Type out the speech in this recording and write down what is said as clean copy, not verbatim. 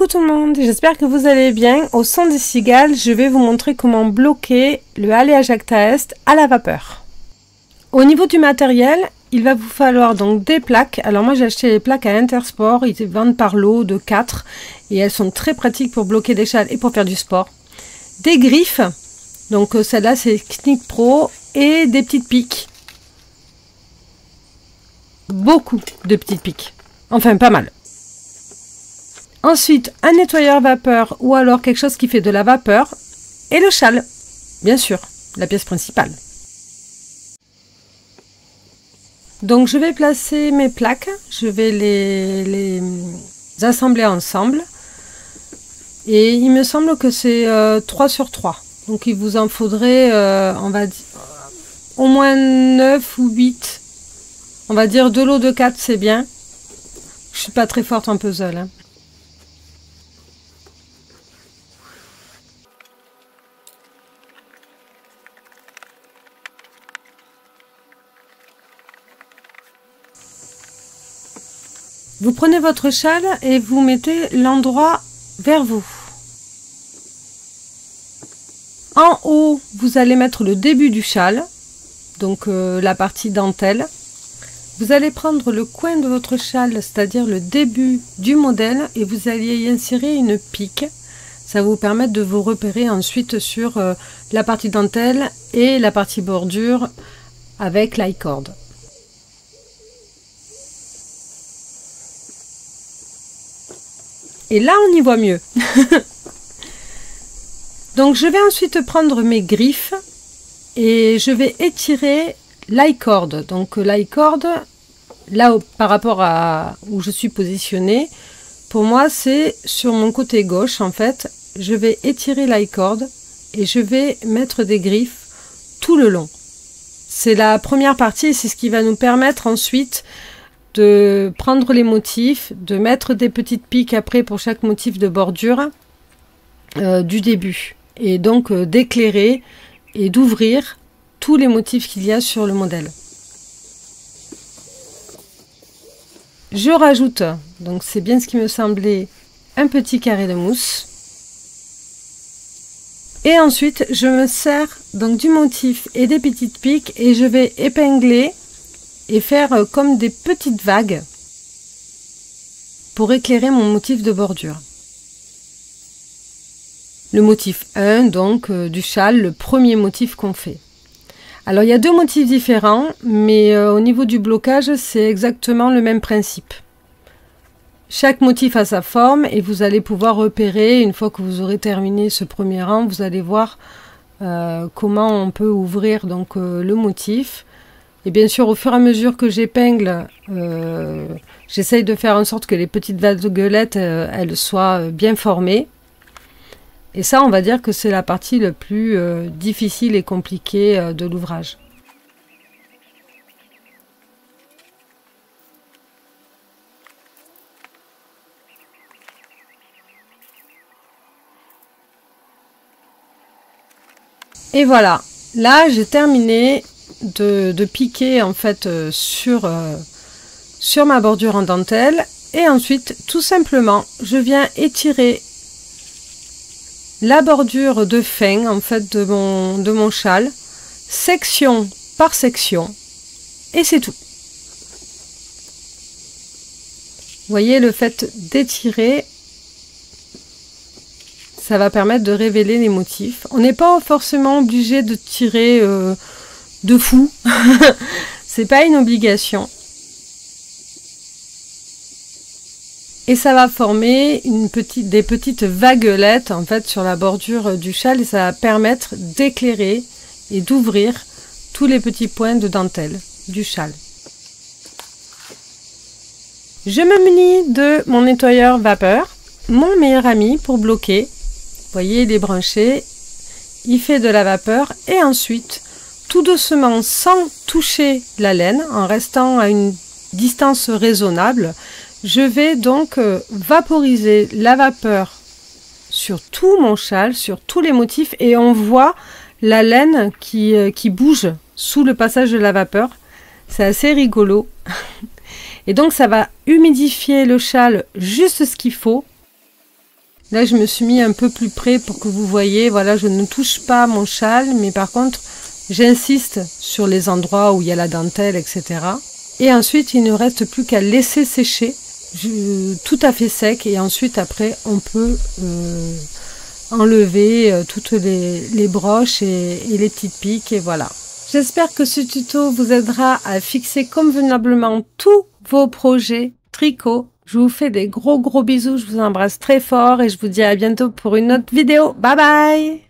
tout le monde, j'espère que vous allez bien. Au son des cigales, je vais vous montrer comment bloquer le alliage Acta Est à la vapeur. Au niveau du matériel, il va vous falloir donc des plaques. Alors moi j'ai acheté les plaques à Intersport, ils vendent par lot de 4 et elles sont très pratiques pour bloquer des châles et pour faire du sport. Des griffes, donc celle-là c'est Knik Pro, et des petites piques. Beaucoup de petites piques, enfin pas mal. Ensuite, un nettoyeur vapeur ou alors quelque chose qui fait de la vapeur et le châle, bien sûr, la pièce principale. Donc je vais placer mes plaques, je vais les assembler ensemble et il me semble que c'est 3 sur 3. Donc il vous en faudrait, on va dire, au moins 9 ou 8. On va dire 2 lots de 4, c'est bien. Je suis pas très forte en puzzle, hein. Vous prenez votre châle et vous mettez l'endroit vers vous. En haut, vous allez mettre le début du châle, donc la partie dentelle. Vous allez prendre le coin de votre châle, c'est-à-dire le début du modèle, et vous allez y insérer une pique. Ça va vous permettre de vous repérer ensuite sur la partie dentelle et la partie bordure avec l'i-cord. Et là, on y voit mieux. Donc, je vais ensuite prendre mes griffes et je vais étirer l'i-cord. Donc, l'i-cord, là, par rapport à où je suis positionnée, pour moi, c'est sur mon côté gauche, en fait. Je vais étirer l'i-cord et je vais mettre des griffes tout le long. C'est la première partie, c'est ce qui va nous permettre ensuite de prendre les motifs, de mettre des petites piques après pour chaque motif de bordure du début, et donc d'éclairer et d'ouvrir tous les motifs qu'il y a sur le modèle. Je rajoute, donc c'est bien ce qui me semblait, un petit carré de mousse, et ensuite je me sers donc du motif et des petites piques et je vais épingler et faire comme des petites vagues pour éclairer mon motif de bordure. Le motif 1, donc du châle, le premier motif qu'on fait. Alors il y a deux motifs différents, mais au niveau du blocage, c'est exactement le même principe. Chaque motif a sa forme et vous allez pouvoir repérer, une fois que vous aurez terminé ce premier rang, vous allez voir comment on peut ouvrir donc le motif. Et bien sûr, au fur et à mesure que j'épingle, j'essaye de faire en sorte que les petites vaguelettes, elles soient bien formées. Et ça, on va dire que c'est la partie la plus difficile et compliquée de l'ouvrage. Et voilà, là j'ai terminé de piquer en fait sur ma bordure en dentelle, et ensuite tout simplement je viens étirer la bordure de fin en fait de mon châle, section par section, et c'est tout. Vous voyez, le fait d'étirer, ça va permettre de révéler les motifs. On n'est pas forcément obligé de tirer de fou. C'est pas une obligation. Et ça va former des petites vaguelettes en fait sur la bordure du châle, et ça va permettre d'éclairer et d'ouvrir tous les petits points de dentelle du châle. Je me munis de mon nettoyeur vapeur, mon meilleur ami pour bloquer. Vous voyez, il est branché, il fait de la vapeur, et ensuite, tout doucement, sans toucher la laine, en restant à une distance raisonnable, je vais donc vaporiser la vapeur sur tout mon châle, sur tous les motifs, et on voit la laine qui bouge sous le passage de la vapeur. C'est assez rigolo. Et donc ça va humidifier le châle juste ce qu'il faut Là, je me suis mis un peu plus près pour que vous voyez. Voilà, je ne touche pas mon châle, mais par contre, j'insiste sur les endroits où il y a la dentelle, etc. Et ensuite, il ne reste plus qu'à laisser sécher tout à fait sec. Et ensuite, après, on peut enlever toutes les broches et les petites piques. Et voilà. J'espère que ce tuto vous aidera à fixer convenablement tous vos projets tricot. Je vous fais des gros bisous, je vous embrasse très fort et je vous dis à bientôt pour une autre vidéo. Bye bye!